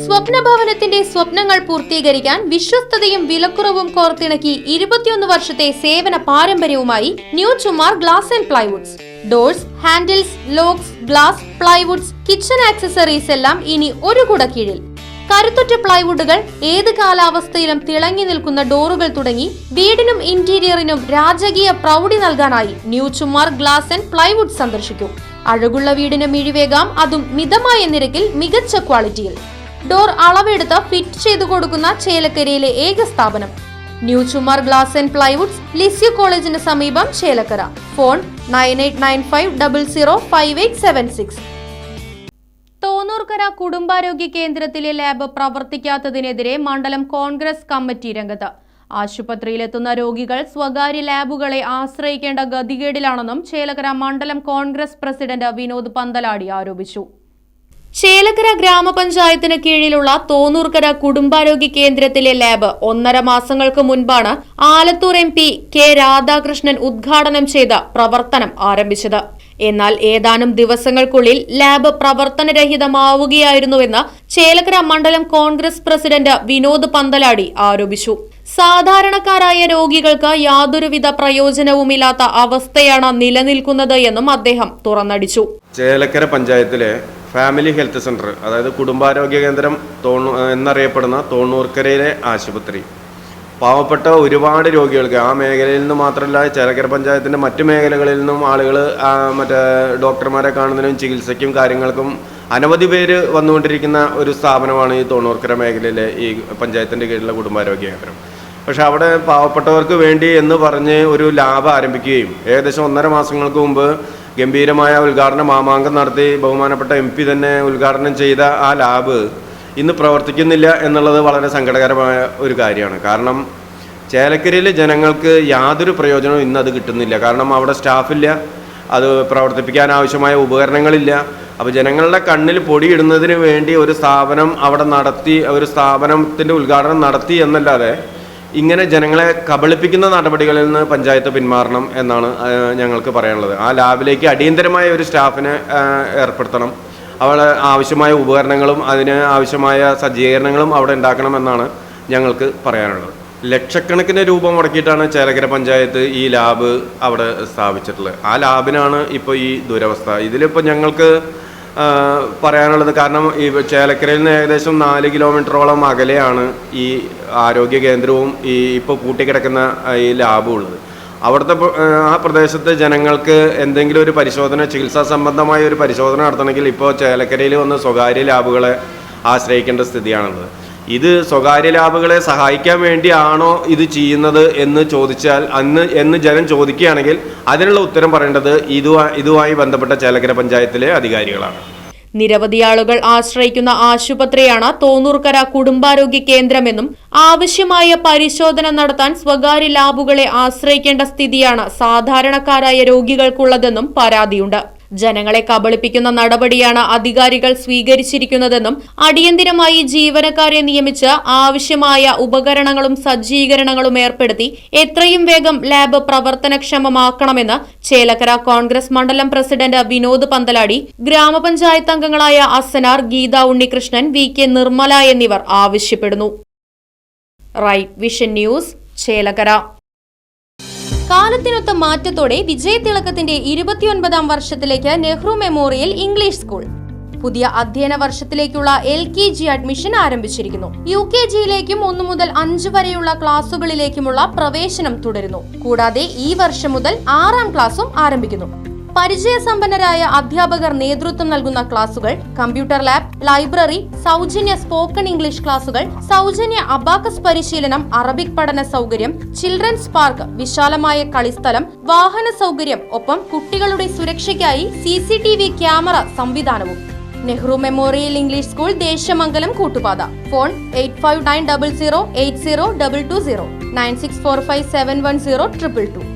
സ്വപ്നഭവനത്തിന്റെ സ്വപ്നങ്ങൾ പൂർത്തീകരിക്കാൻ വിശ്വസ്തതയും വിലക്കുറവും കോർത്തിണക്കി 21 വർഷത്തെ സേവന പാരമ്പര്യവുമായി new Chumar glass and plywoods. Doors, handles, locks, glass, plywoods, kitchen accessories എല്ലാം ഇനി ഒരു കുട കീഴിൽ. കരുത്തുറ്റ പ്ലൈവുഡുകൾ, ഏത് കാലാവസ്ഥയിലും തിളങ്ങി നിൽക്കുന്ന ഡോറുകൾ തുടങ്ങി വീടിനും ഇന്റീരിയറിനും രാജകീയ പ്രൗഢി നൽകാനായി new Chumar glass and plywood സന്ദർശിക്കൂ. അഴകുള്ള വീടിന് മിഴിവേകാം, അതും മിതമായ നിരക്കിൽ മികച്ച ക്വാളിറ്റിയിൽ. ഡോർ അളവെടുത്ത് ഫിറ്റ് ചെയ്തു കൊടുക്കുന്ന ചേലക്കരയിലെ ഏക സ്ഥാപനം new Chumar glass and plywoods, Lisieux കോളേജിന് സമീപം, ചേലക്കര. ഫോൺ 9895005876. തോന്നൂർക്കര കുടുംബാരോഗ്യ കേന്ദ്രത്തിലെ ലാബ് പ്രവർത്തിക്കാത്തതിനെതിരെ മണ്ഡലം കോൺഗ്രസ് കമ്മിറ്റി രംഗത്ത്. ആശുപത്രിയിലെത്തുന്ന രോഗികൾ സ്വകാര്യ ലാബുകളെ ആശ്രയിക്കേണ്ട ഗതികേടിലാണെന്നും ചേലക്കര മണ്ഡലം കോൺഗ്രസ് പ്രസിഡന്റ് വിനോദ് പന്തലാടി ആരോപിച്ചു. ചേലക്കര ഗ്രാമപഞ്ചായത്തിന് കീഴിലുള്ള തോന്നൂർക്കര കുടുംബാരോഗ്യ കേന്ദ്രത്തിലെ ലാബ് 1.5 മാസങ്ങൾക്ക് മുൻപാണ് ആലത്തൂർ MP കെ രാധാകൃഷ്ണൻ ഉദ്ഘാടനം ചെയ്ത് പ്രവർത്തനം ആരംഭിച്ചത്. എന്നാൽ ഏതാനും ദിവസങ്ങൾക്കുള്ളിൽ ലാബ് പ്രവർത്തനരഹിതമാവുകയായിരുന്നുവെന്ന് ചേലക്കര മണ്ഡലം കോൺഗ്രസ് പ്രസിഡന്റ് വിനോദ് പന്തലാടി ആരോപിച്ചു. സാധാരണക്കാരായ രോഗികൾക്ക് യാതൊരുവിധ പ്രയോജനവുമില്ലാത്ത അവസ്ഥയാണ് നിലനിൽക്കുന്നത് എന്നും അദ്ദേഹം തുറന്നടിച്ചു. ചേലക്കര പഞ്ചായത്തിലെ ഫാമിലി ഹെൽത്ത് സെന്റർ, അതായത് കുടുംബാരോഗ്യ കേന്ദ്രം എന്നറിയപ്പെടുന്ന തോന്നൂർക്കരയിലെ ആശുപത്രി പാവപ്പെട്ട ഒരുപാട് രോഗികൾക്ക്, ആ മേഖലയിൽ നിന്ന് മാത്രമല്ല ചേലക്കര പഞ്ചായത്തിൻ്റെ മറ്റു മേഖലകളിൽ നിന്നും ആളുകൾ മറ്റേ ഡോക്ടർമാരെ കാണുന്നതിനും ചികിത്സയ്ക്കും കാര്യങ്ങൾക്കും അനവധി പേര് വന്നുകൊണ്ടിരിക്കുന്ന ഒരു സ്ഥാപനമാണ് ഈ തോന്നൂർക്കര മേഖലയിലെ ഈ പഞ്ചായത്തിൻ്റെ കീഴിലുള്ള കുടുംബാരോഗ്യ കേന്ദ്രം. പക്ഷേ അവിടെ പാവപ്പെട്ടവർക്ക് വേണ്ടി എന്ന് പറഞ്ഞ് ഒരു ലാബ് ആരംഭിക്കുകയും ഏകദേശം 1.5 മാസങ്ങൾക്ക് മുമ്പ് ഗംഭീരമായ ഉദ്ഘാടന മാമാങ്കം നടത്തി ബഹുമാനപ്പെട്ട MP തന്നെ ഉദ്ഘാടനം ചെയ്ത ആ ലാബ് ഇന്ന് പ്രവർത്തിക്കുന്നില്ല എന്നുള്ളത് വളരെ സങ്കടകരമായ ഒരു കാര്യമാണ്. കാരണം ചേലക്കരയിലെ ജനങ്ങൾക്ക് യാതൊരു പ്രയോജനവും ഇന്ന് അത് കിട്ടുന്നില്ല. കാരണം അവിടെ സ്റ്റാഫില്ല, അത് പ്രവർത്തിപ്പിക്കാൻ ആവശ്യമായ ഉപകരണങ്ങളില്ല. അപ്പോൾ ജനങ്ങളുടെ കണ്ണിൽ പൊടിയിടുന്നതിന് വേണ്ടി ഒരു സ്ഥാപനം അവിടെ നടത്തി, ഒരു സ്ഥാപനത്തിൻ്റെ ഉദ്ഘാടനം നടത്തി എന്നല്ലാതെ ഇങ്ങനെ ജനങ്ങളെ കബളിപ്പിക്കുന്ന നടപടികളിൽ നിന്ന് പഞ്ചായത്ത് പിന്മാറണം എന്നാണ് ഞങ്ങൾക്ക് പറയാനുള്ളത്. ആ ലാബിലേക്ക് അടിയന്തരമായ ഒരു സ്റ്റാഫിനെ ഏർപ്പെടുത്തണം. അവിടെ ആവശ്യമായ ഉപകരണങ്ങളും അതിന് ആവശ്യമായ സജ്ജീകരണങ്ങളും അവിടെ ഉണ്ടാക്കണമെന്നാണ് ഞങ്ങൾക്ക് പറയാനുള്ളത്. ലക്ഷക്കണക്കിന് രൂപ മുടക്കിയിട്ടാണ് ചേലക്കര പഞ്ചായത്ത് ഈ ലാബ് അവിടെ സ്ഥാപിച്ചിട്ടുള്ളത്. ആ ലാബിനാണ് ഇപ്പോൾ ഈ ദുരവസ്ഥ. ഇതിലിപ്പോൾ ഞങ്ങൾക്ക് പറയാനുള്ളത്, കാരണം ഈ ചേലക്കരയിൽ നിന്ന് ഏകദേശം 4 കിലോമീറ്ററോളം അകലെയാണ് ഈ ആരോഗ്യ കേന്ദ്രവും ഈ ഇപ്പോൾ പൂട്ടിക്കിടക്കുന്ന ഈ ലാബും ഉള്ളത്. അവിടുത്തെ ആ പ്രദേശത്തെ ജനങ്ങൾക്ക് എന്തെങ്കിലും ഒരു പരിശോധന, ചികിത്സാ സംബന്ധമായ ഒരു പരിശോധന നടത്തണമെങ്കിൽ ഇപ്പോൾ ചേലക്കരയിൽ വന്ന് സ്വകാര്യ ലാബുകളെ ആശ്രയിക്കേണ്ട സ്ഥിതിയാണുള്ളത്. ഇത് സ്വകാര്യ ലാബുകളെ സഹായിക്കാൻ വേണ്ടിയാണോ ഇത് ചെയ്യുന്നത് എന്ന് ചോദിച്ചാൽ എന്ന് ജനം ചോദിക്കുകയാണെങ്കിൽ അതിനുള്ള ഉത്തരം പറയേണ്ടത് ഇതുമായി ബന്ധപ്പെട്ട ചേലക്കര പഞ്ചായത്തിലെ അധികാരികളാണ്. നിരവധി ആളുകൾ ആശ്രയിക്കുന്ന ആശുപത്രിയാണ് തോന്നൂർക്കര കുടുംബാരോഗ്യ കേന്ദ്രമെന്നും ആവശ്യമായ പരിശോധന നടത്താൻ സ്വകാര്യ ലാബുകളെ ആശ്രയിക്കേണ്ട സ്ഥിതിയാണ് സാധാരണക്കാരായ രോഗികൾക്കുള്ളതെന്നും പരാതിയുണ്ട്. ജനങ്ങളെ കബളിപ്പിക്കുന്ന നടപടിയാണ് അധികാരികൾ സ്വീകരിച്ചിരിക്കുന്നതെന്നും അടിയന്തിരമായി ജീവനക്കാരെ നിയമിച്ച് ആവശ്യമായ ഉപകരണങ്ങളും സജ്ജീകരണങ്ങളും ഏർപ്പെടുത്തി എത്രയും വേഗം ലാബ് പ്രവർത്തനക്ഷമമാക്കണമെന്ന് ചേലക്കര കോൺഗ്രസ് മണ്ഡലം പ്രസിഡന്റ് വിനോദ് പന്തലാടി, ഗ്രാമപഞ്ചായത്ത് അംഗങ്ങളായ അസനാർ, ഗീത ഉണ്ണികൃഷ്ണൻ, VK നിർമ്മല എന്നിവർ ആവശ്യപ്പെടുന്നു. Right vision news, Chelakkara. കാലത്തിനൊത്ത മാറ്റത്തോടെ വിജയതിളക്കത്തിന്റെ 29ാം വർഷത്തിലേക്ക് നെഹ്റു മെമ്മോറിയൽ ഇംഗ്ലീഷ് സ്കൂൾ. പുതിയ അധ്യയന വർഷത്തിലേക്കുള്ള LKG അഡ്മിഷൻ ആരംഭിച്ചിരിക്കുന്നു. UKGയിലേക്കും 1 മുതൽ 5 വരെയുള്ള ക്ലാസുകളിലേക്കുമുള്ള പ്രവേശനം തുടരുന്നു. കൂടാതെ ഈ വർഷം മുതൽ 6ാം ക്ലാസും ആരംഭിക്കുന്നു. പരിചയസമ്പന്നരായ അധ്യാപകർ നേതൃത്വം നൽകുന്ന ക്ലാസുകൾ, കമ്പ്യൂട്ടർ ലാബ്, ലൈബ്രറി, സൗജന്യ സ്പോക്കൺ ഇംഗ്ലീഷ് ക്ലാസുകൾ, സൗജന്യ അബാക്കസ് പരിശീലനം, അറബിക് പഠന സൗകര്യം, ചിൽഡ്രൻസ് പാർക്ക്, വിശാലമായ കളിസ്ഥലം, വാഹന സൗകര്യം, ഒപ്പം കുട്ടികളുടെ സുരക്ഷയ്ക്കായി CCTV ക്യാമറ സംവിധാനവും. Nehru memorial English school, Deshamangalam, Koottupatha. Phone 8590080220 9645710222.